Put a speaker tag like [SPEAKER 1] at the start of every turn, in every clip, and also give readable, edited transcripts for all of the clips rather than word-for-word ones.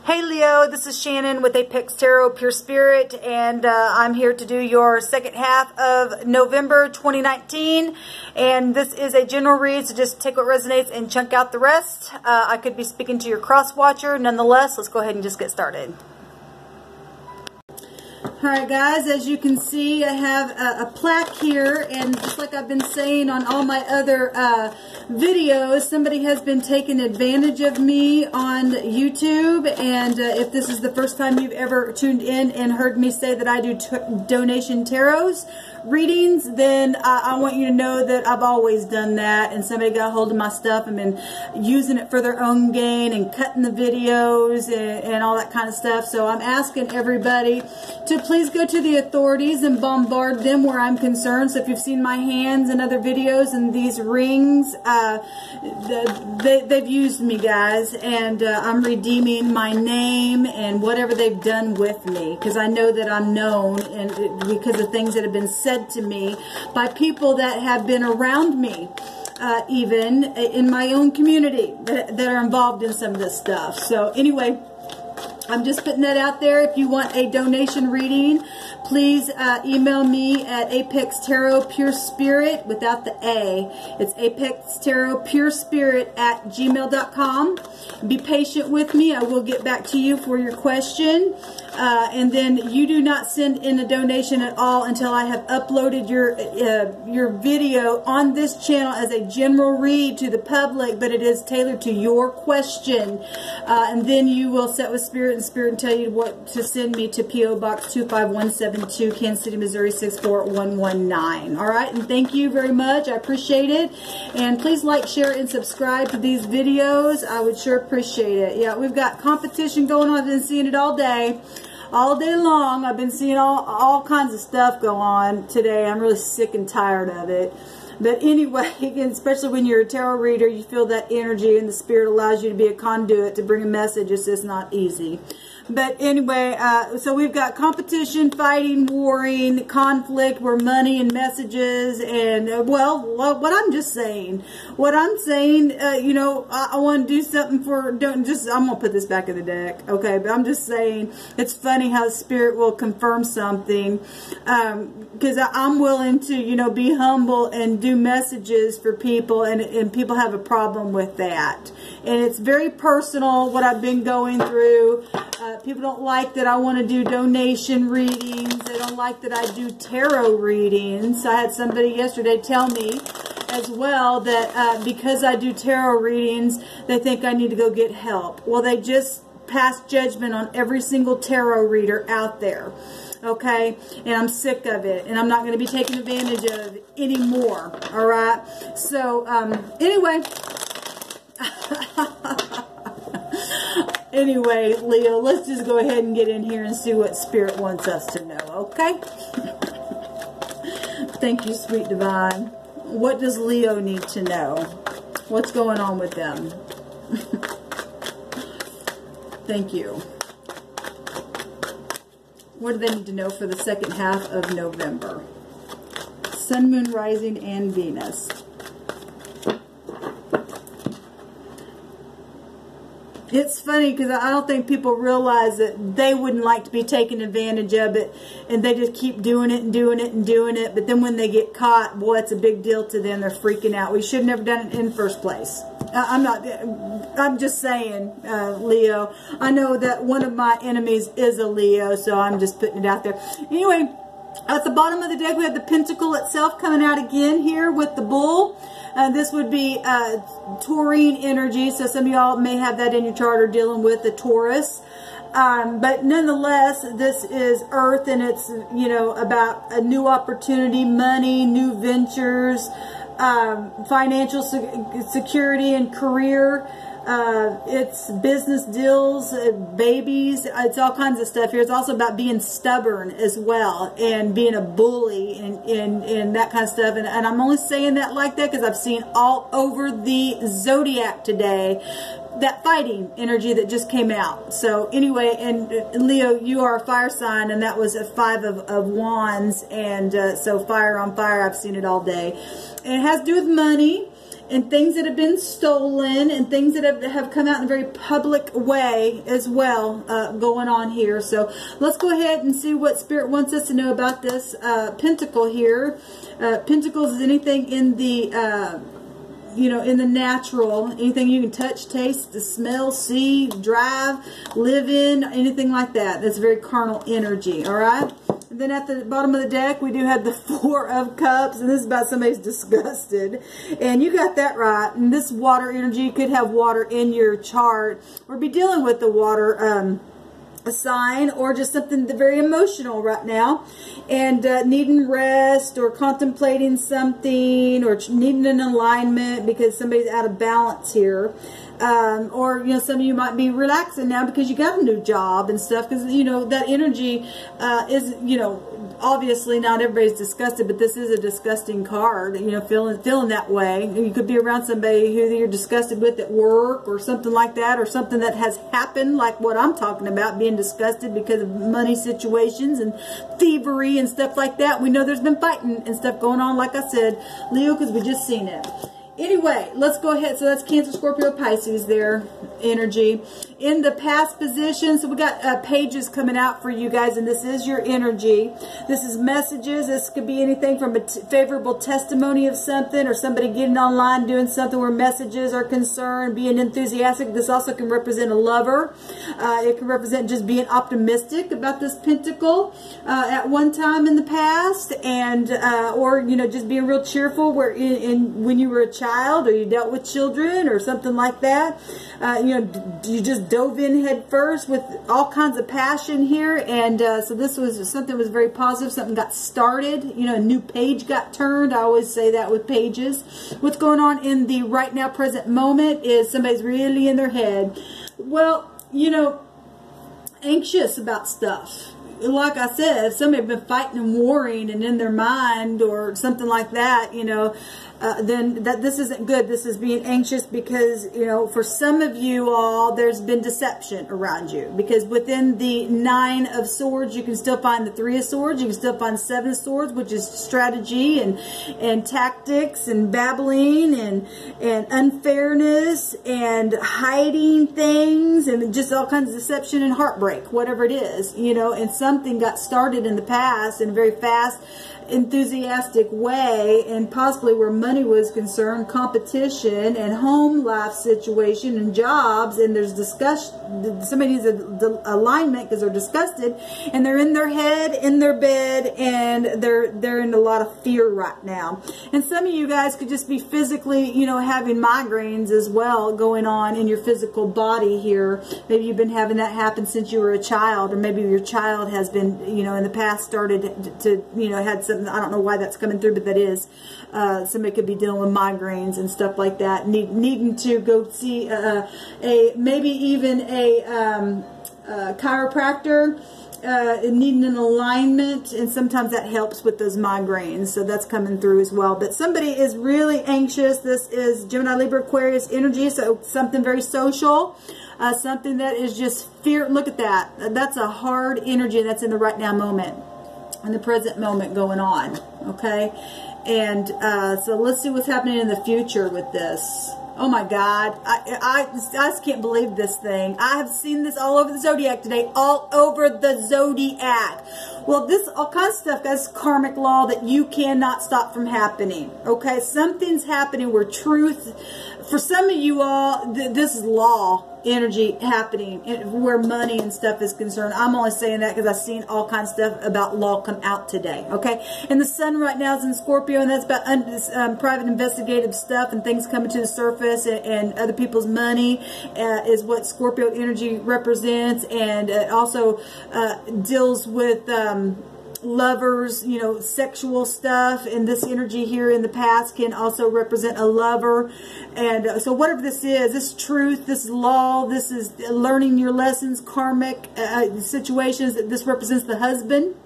[SPEAKER 1] Hey Leo, this is Shannon with Apex Tarot Pure Spirit, and I'm here to do your second half of November 2019. And this is a general read, so just take what resonates and chunk out the rest. I could be speaking to your cross watcher. Nonetheless, let's go ahead and just get started. Alright guys, as you can see, I have a plaque here, and just like I've been saying on all my other videos, somebody has been taking advantage of me on YouTube. And if this is the first time you've ever tuned in and heard me say that I do donation tarots readings, then I want you to know that I've always done that, and somebody got a hold of my stuff and been using it for their own gain and cutting the videos and all that kind of stuff. So I'm asking everybody to please go to the authorities and bombard them where I'm concerned. So if you've seen my hands in other videos and these rings, they've used me, guys, and I'm redeeming my name and whatever they've done with me, because I know that I'm known, and because of things that have been said to me by people that have been around me, even in my own community, that are involved in some of this stuff. So anyway, I'm just putting that out there. If you want a donation reading, please email me at Apex Tarot Pure Spirit without the A. It's Apex Tarot Pure Spirit at gmail.com. Be patient with me. I will get back to you for your question. And then you do not send in a donation at all until I have uploaded your video on this channel as a general read to the public, but it is tailored to your question. And then you will set with Spirit, and Spirit will tell you what to send me to P.O. Box 25172, Kansas City, Missouri 64119. All right, and thank you very much. I appreciate it. And please like, share, and subscribe to these videos. I would sure appreciate it. Yeah, we've got competition going on. I've been seeing it all day. All day long, I've been seeing all kinds of stuff go on today. I'm really sick and tired of it. But anyway, especially when you're a tarot reader, you feel that energy, and the Spirit allows you to be a conduit to bring a message. It's just not easy. But anyway, so we've got competition, fighting, warring, conflict, where money and messages, and, well, what I'm just saying. What I'm saying, you know, I want to do something for, I'm going to put this back in the deck, okay? But I'm just saying, it's funny how the Spirit will confirm something, because I'm willing to, you know, be humble and do messages for people, and people have a problem with that. And it's very personal, what I've been going through. People don't like that I want to do donation readings. They don't like that I do tarot readings. I had somebody yesterday tell me as well that because I do tarot readings, they think I need to go get help. Well, they just passed judgment on every single tarot reader out there. Okay, and I'm sick of it, and I'm not going to be taken advantage of anymore. All right, so anyway. Anyway, Leo, let's just go ahead and get in here and see what Spirit wants us to know, okay? Thank you, Sweet Divine. What does Leo need to know? What's going on with them? Thank you. What do they need to know for the second half of November? Sun, Moon, Rising, and Venus. It's funny because I don't think people realize that they wouldn't like to be taken advantage of it, and they just keep doing it and doing it and doing it. But then when they get caught, boy, it's a big deal to them. They're freaking out. We should have never done it in the first place. I'm just saying, Leo. I know that one of my enemies is a Leo, so I'm just putting it out there. Anyway, at the bottom of the deck, we have the Pentacle itself coming out again here with the Bull. This would be taurine energy, so some of y'all may have that in your chart or dealing with the Taurus. But nonetheless, this is Earth, and it's, you know, about a new opportunity, money, new ventures, financial security and career. It's business deals, babies, it's all kinds of stuff here. It's also about being stubborn as well, and being a bully, and that kind of stuff. And I'm only saying that like that because I've seen all over the zodiac today that fighting energy that just came out. So anyway, and Leo, you are a fire sign, and that was a 5 of Wands, and so fire on fire. I've seen it all day. And it has to do with money. and things that have been stolen, and things that have come out in a very public way as well, going on here. So let's go ahead and see what Spirit wants us to know about this pentacle here. Pentacles is anything in the you know, in the natural, anything you can touch, taste, smell, see, drive, live in, anything like that. That's very carnal energy, all right? And then at the bottom of the deck, we do have the Four of Cups, and this is about somebody's disgusted. And you got that right. And this water energy, you could have water in your chart, or be dealing with the water a sign, or just something very emotional right now, and needing rest, or contemplating something, or needing an alignment because somebody's out of balance here. Or, you know, some of you might be relaxing now because you got a new job and stuff, because, you know, that energy is, you know, obviously not everybody's disgusted, but this is a disgusting card, you know, feeling that way. You could be around somebody who you're disgusted with at work, or something like that, or something that has happened, like what I'm talking about, being disgusted because of money situations and thievery and stuff like that. We know there's been fighting and stuff going on, like I said, Leo, because we just seen it. Anyway, let's go ahead. So that's Cancer, Scorpio, Pisces there, energy. In the past position, so we got pages coming out for you guys, and this is your energy. This is messages. This could be anything from a favorable testimony of something, or somebody getting online doing something where messages are concerned, being enthusiastic. This also can represent a lover. It can represent just being optimistic about this pentacle at one time in the past, and or, you know, just being real cheerful where when you were a child, or you dealt with children or something like that. You know, you just dove in head first with all kinds of passion here, and so this was something that was very positive. Something got started, you know, a new page got turned. I always say that with pages. What's going on in the right now present moment is somebody's really in their head. Well, you know, anxious about stuff. Like I said, if somebody had been fighting and warring and in their mind or something like that, you know, then this isn't good. This is being anxious because, you know, for some of you all, there's been deception around you. Because within the Nine of Swords, you can still find the Three of Swords. You can still find Seven of Swords, which is strategy and tactics and babbling and unfairness and hiding things and just all kinds of deception and heartbreak, whatever it is, you know. And something got started in the past in a very fast, enthusiastic way, and possibly where money was concerned, competition and home life situation and jobs, and there's discussion. Somebody needs the alignment because they're disgusted, and they're in their head, in their bed, and they're in a lot of fear right now. And some of you guys could just be physically, you know, having migraines as well going on in your physical body here. Maybe you've been having that happen since you were a child, or maybe your child has been, you know, in the past started to, you know, had some, I don't know why that's coming through, but that is. Somebody could be dealing with migraines and stuff like that, needing to go see maybe even a chiropractor, needing an alignment, and sometimes that helps with those migraines. So that's coming through as well. But somebody is really anxious. This is Gemini, Libra, Aquarius energy, so something very social. Something that is just fear. Look at that. That's a hard energy, and that's in the right now moment, in the present moment going on. Okay, and so let's see what's happening in the future with this. Oh my God, I just can't believe this thing. I have seen this all over the Zodiac today, all over the Zodiac. Well, this all kinds of stuff, guys, karmic law that you cannot stop from happening. Okay, something's happening where truth, for some of you all, this is law energy happening where money and stuff is concerned. I'm only saying that because I've seen all kinds of stuff about law come out today. Okay, and the sun right now is in Scorpio, and that's about private investigative stuff and things coming to the surface, and other people's money is what Scorpio energy represents, and it also deals with lovers, you know, sexual stuff, and this energy here in the past can also represent a lover. And so whatever this is truth, this is law, this is learning your lessons, karmic situations. This represents the husband.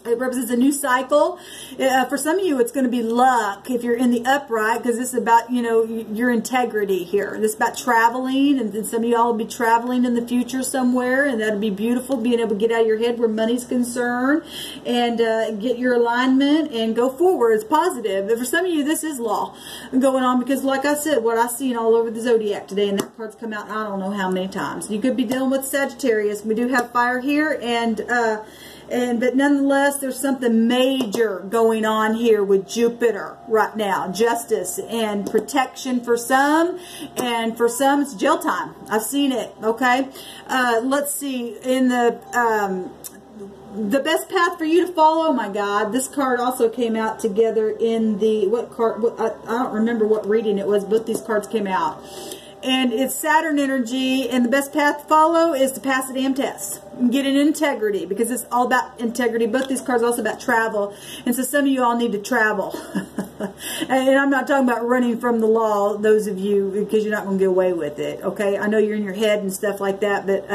[SPEAKER 1] It represents a new cycle. For some of you, it's going to be luck if you're in the upright, because this is about, you know, your integrity here. This is about traveling, and some of y'all will be traveling in the future somewhere, and that'll be beautiful, being able to get out of your head where money's concerned and get your alignment and go forward. It's positive. But for some of you, this is law going on, because like I said, what I've seen all over the zodiac today, and that card's come out I don't know how many times. You could be dealing with Sagittarius. We do have fire here, but nonetheless, there's something major going on here with Jupiter right now. Justice and protection for some, and for some it's jail time. I've seen it, okay? Let's see, in the best path for you to follow, oh my God, this card also came out together in the, what card, I don't remember what reading it was, both these cards came out. And it's Saturn energy, and the best path to follow is to pass the damn test and get an integrity, because it's all about integrity. Both these cards are also about travel, and so some of you all need to travel. And I'm not talking about running from the law, those of you, because you're not going to get away with it, okay? I know you're in your head and stuff like that, but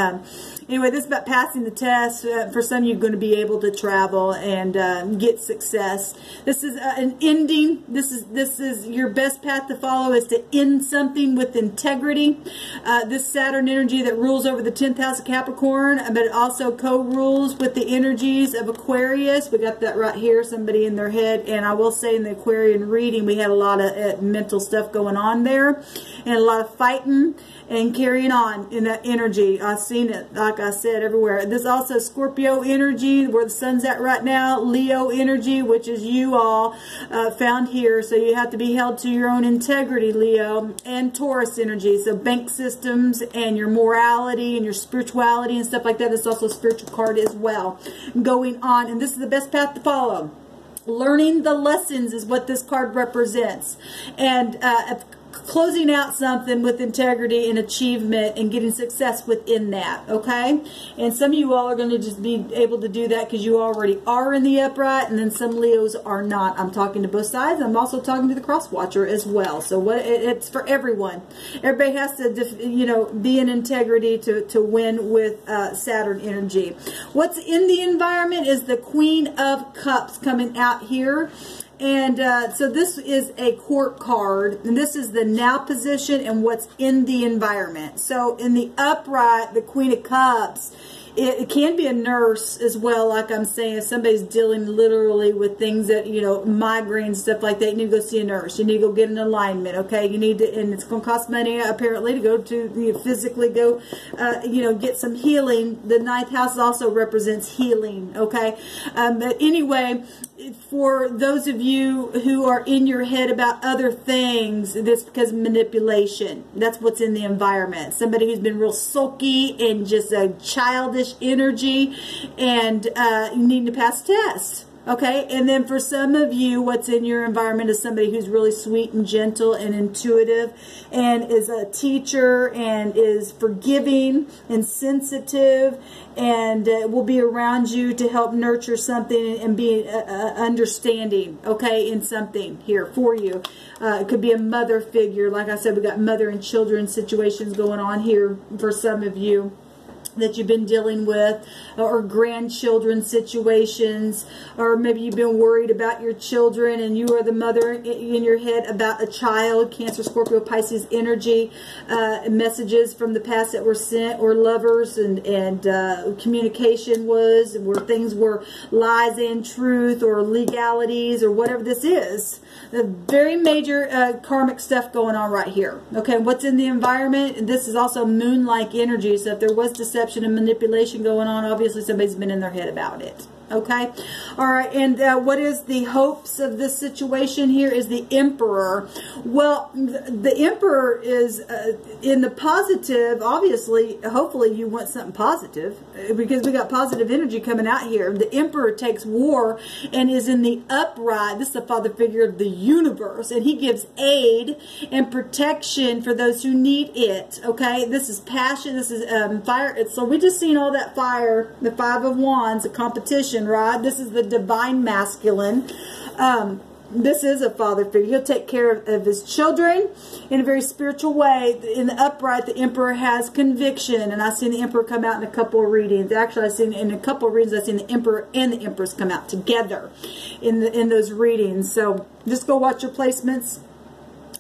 [SPEAKER 1] anyway, this is about passing the test. For some of you, going to be able to travel and get success. This is an ending. This is your best path to follow, is to end something with integrity. This Saturn energy that rules over the 10th house of Capricorn, but it also co-rules with the energies of Aquarius. We got that right here, somebody in their head. And I will say, in the Aquarian reading, we had a lot of mental stuff going on there, and a lot of fighting and carrying on in that energy. I've seen it, like I said, everywhere. There's also Scorpio energy, where the sun's at right now. Leo energy, which is you all found here. So you have to be held to your own integrity, Leo. And Taurus energy, so bank systems and your morality and your spirituality and stuff like that. It's also a spiritual card as well going on. And this is the best path to follow. Learning the lessons is what this card represents. And closing out something with integrity and achievement and getting success within that, okay? And some of you all are going to just be able to do that because you already are in the upright, and then some Leos are not. I'm talking to both sides. I'm also talking to the cross watcher as well. So it's for everyone. Everybody has to, you know, be in integrity to win with Saturn energy. What's in the environment is the Queen of Cups coming out here. And so this is a court card, and this is the now position and what's in the environment. So in the upright, the Queen of Cups, it can be a nurse as well, like I'm saying. If somebody's dealing literally with things that, you know, migraines, stuff like that, you need to go see a nurse. You need to go get an alignment, okay? You need to, and it's going to cost money, apparently, to go to, you know, physically go, you know, get some healing. The 9th house also represents healing, okay? But anyway, for those of you who are in your head about other things, this because of manipulation. That's what's in the environment. Somebody who's been real sulky and just a childish energy, and you need to pass a test. Okay, and then for some of you, what's in your environment is somebody who's really sweet and gentle and intuitive, and is a teacher, and is forgiving and sensitive, and will be around you to help nurture something and be understanding, okay, in something here for you. It could be a mother figure. Like I said, we got mother and children situations going on here for some of you that you've been dealing with, or grandchildren situations, or maybe you've been worried about your children and you are the mother in your head about a child. Cancer, Scorpio, Pisces energy, messages from the past that were sent, or lovers, and communication was, where things were lies and truth, or legalities, or whatever this is. The very major karmic stuff going on right here. Okay, what's in the environment? This is also moon-like energy, so if there was deception and manipulation going on, obviously somebody's been in their head about it. Okay, all right, and what is the hopes of this situation here is the Emperor. Well, the Emperor is in the positive. Obviously, hopefully you want something positive, because we got positive energy coming out here. The Emperor takes war and is in the upright. This is the father figure of the universe, and he gives aid and protection for those who need it. Okay, this is passion. This is fire. So we just seen all that fire, the 5 of Wands, the competition. Right? This is the divine masculine. this is a father figure. He'll take care of his children in a very spiritual way. In the upright, the Emperor has conviction. And I've seen the Emperor come out in a couple of readings. Actually, I've seen in a couple of readings, I've seen the Emperor and the Empress come out together in those readings. So just go watch your placements.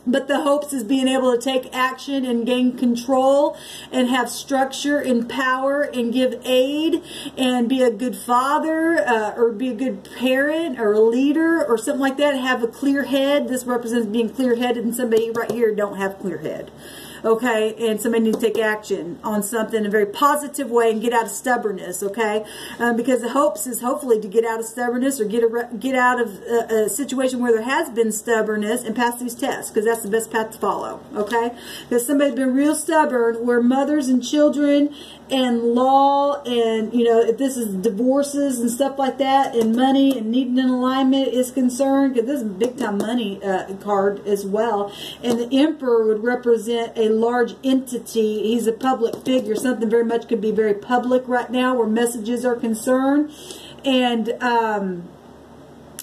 [SPEAKER 1] But the hopes is being able to take action and gain control and have structure and power and give aid and be a good father or be a good parent or a leader or something like that. Have a clear head. This represents being clear-headed, and somebody right here don't have clear head. Okay, and somebody needs to take action on something in a very positive way and get out of stubbornness, okay? Because the hopes is hopefully to get out of stubbornness or get out of a situation where there has been stubbornness and pass these tests, because that's the best path to follow, okay? Because somebody's been real stubborn where mothers and children and law and, you know, if this is divorces and stuff like that and money and needing an alignment is concerned, because this is a big-time money card as well. And the Emperor would represent a large entity. He's a public figure. Something very much could be very public right now where messages are concerned. And I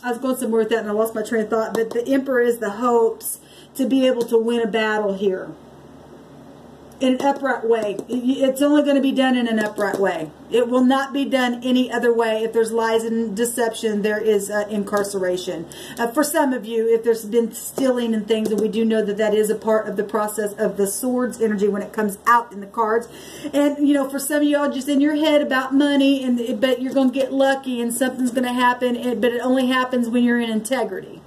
[SPEAKER 1] was going somewhere with that and I lost my train of thought. But the Emperor is the hopes to be able to win a battle here in an upright way. It's only going to be done in an upright way. It will not be done any other way. If there's lies and deception, there is incarceration. For some of you, if there's been stealing and things, and we do know that that is a part of the process of the swords energy when it comes out in the cards. And, you know, for some of y'all just in your head about money, but you're going to get lucky and something's going to happen, but it only happens when you're in integrity.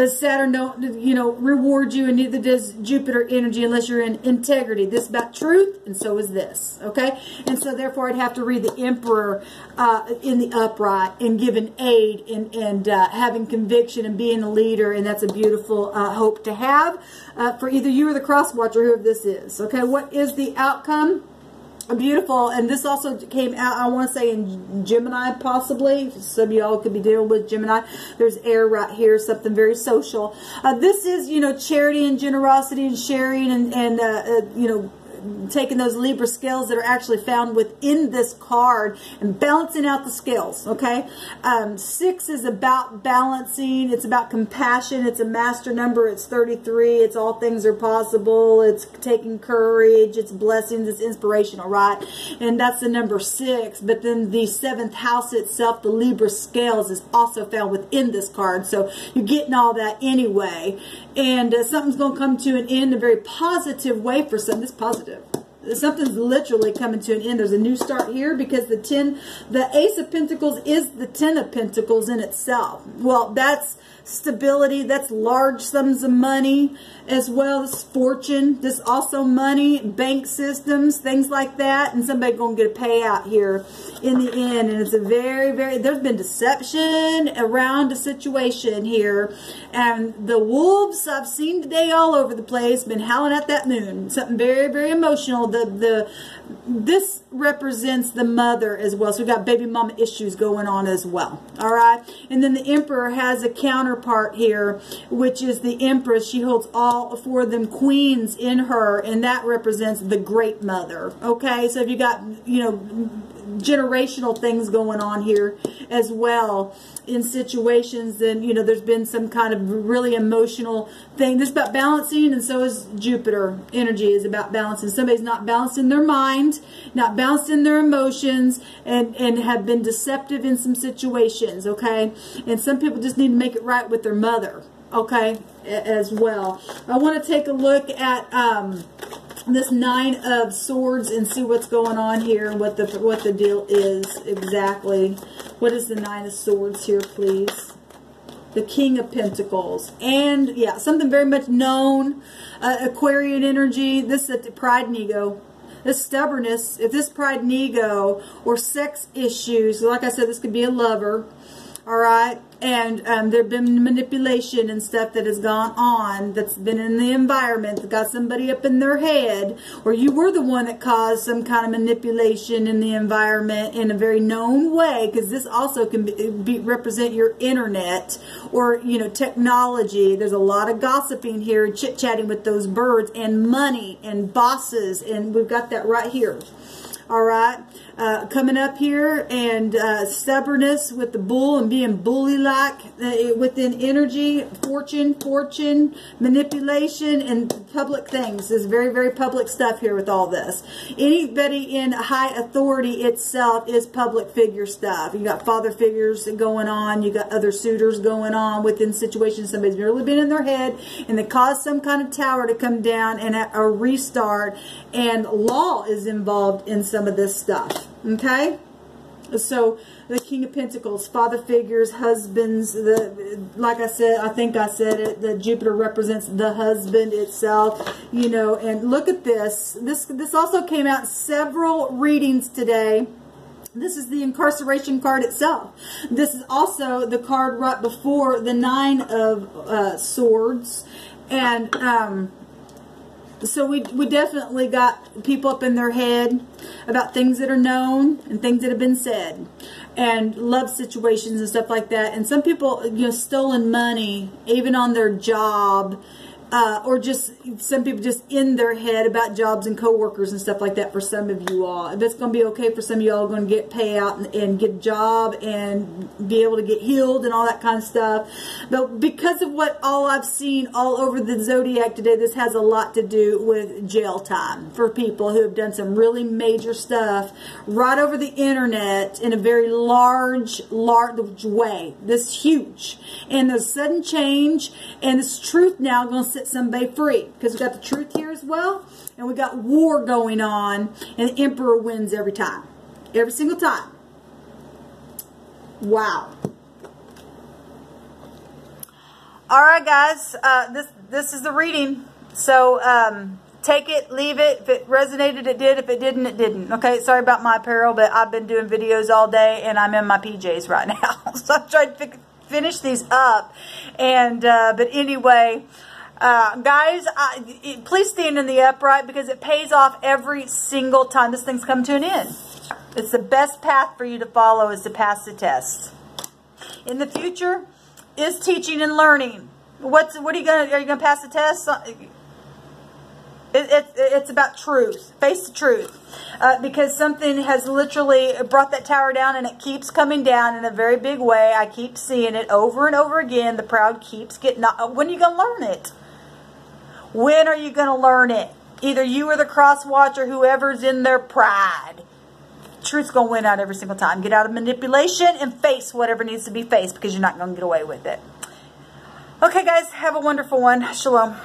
[SPEAKER 1] Saturn don't, you know, reward you, and neither does Jupiter energy unless you're in integrity. This is about truth, and so is this, okay? And so therefore I'd have to read the Emperor in the upright and giving aid and having conviction and being a leader, and that's a beautiful hope to have for either you or the cross watcher, whoever this is, okay? What is the outcome? Beautiful. And this also came out, I want to say, in Gemini, possibly. Some of y'all could be dealing with Gemini. There's air right here, something very social. This is, you know, charity and generosity and sharing and you know, taking those Libra scales that are actually found within this card and balancing out the scales, okay? 6 is about balancing. It's about compassion. It's a master number. It's 33. It's all things are possible. It's taking courage. It's blessings. It's inspirational, right? And that's the number 6. But then the 7th house itself, the Libra scales, is also found within this card. So you're getting all that anyway. And something's going to come to an end in a very positive way for some. This positive. Something's literally coming to an end. There's a new start here because the Ace of Pentacles is the 10 of Pentacles in itself. Well, that's stability. That's large sums of money as well as fortune. This also money, bank systems, things like that. And somebody going to get a payout here in the end. And it's a very, very, there's been deception around a situation here. And the wolves I've seen today all over the place, been howling at that moon. Something very, very emotional. This represents the mother as well. So we've got baby mama issues going on as well. All right. And then the Emperor has a counterpart here, which is the Empress. She holds all 4 of them queens in her, and that represents the great mother. Okay. So if you got, you know, generational things going on here as well in situations, then, you know, there's been some kind of really emotional thing. This is about balancing, and so is Jupiter energy is about balancing. Somebody's not balanced in their mind, not balanced in their emotions, and have been deceptive in some situations, okay? And some people just need to make it right with their mother, okay, as well. I want to take a look at this 9 of Swords and see what's going on here and what the deal is exactly. What is the 9 of Swords here, please? The King of Pentacles. And, yeah, something very much known. Aquarian energy. This is the pride and ego. This stubbornness. If this pride and ego or sex issues, like I said, this could be a lover. All right. And there have been manipulation and stuff that has gone on that's been in the environment that got somebody up in their head, or you were the one that caused some kind of manipulation in the environment in a very known way, because this also can represent your internet or, you know, technology. There's a lot of gossiping here, chit-chatting with those birds, and money and bosses, and we've got that right here. All right. coming up here, and stubbornness with the bull and being bully-like within energy, fortune, manipulation, and public things. There's very, very public stuff here with all this. Anybody in high authority itself is public figure stuff. You got father figures going on. You got other suitors going on within situations. Somebody's really been in their head, and they caused some kind of tower to come down and a restart, and law is involved in some of this stuff. Okay? So the King of Pentacles, father figures, husbands, like I said, I think I said it, that Jupiter represents the husband itself, you know. And look at this. This also came out several readings today. This is the incarceration card itself. This is also the card right before the Nine of Swords. And so we definitely got people up in their head about things that are known and things that have been said, and love situations and stuff like that. And some people, you know, stolen money, even on their job, or just some people just in their head about jobs and coworkers and stuff like that for some of you all. If it's going to be okay for some of you all, going to get payout and get a job and be able to get healed and all that kind of stuff. But because of what all I've seen all over the zodiac today, this has a lot to do with jail time for people who have done some really major stuff right over the internet in a very large way. This is huge. And there's sudden change, and this truth now going to set somebody free, because we got the truth here as well, and we got war going on, and the Emperor wins every time, every single time. Wow. All right, guys, this is the reading. So take it, leave it. If it resonated, it did. If it didn't, it didn't. Okay, sorry about my apparel, but I've been doing videos all day, and I'm in my PJs right now. So I'm trying to finish these up, and but anyway. Guys, please stand in the upright, because it pays off every single time this thing's come to an end. It's the best path for you to follow, is to pass the test. In the future is teaching and learning. What are you gonna pass the test? It's about truth. Face the truth. Because something has literally brought that tower down, and it keeps coming down in a very big way. I keep seeing it over and over again. The proud keeps getting... When are you going to learn it? When are you going to learn it? Either you or the cross watcher, whoever's in their pride. Truth's going to win out every single time. Get out of manipulation and face whatever needs to be faced, because you're not going to get away with it. Okay, guys. Have a wonderful one. Shalom.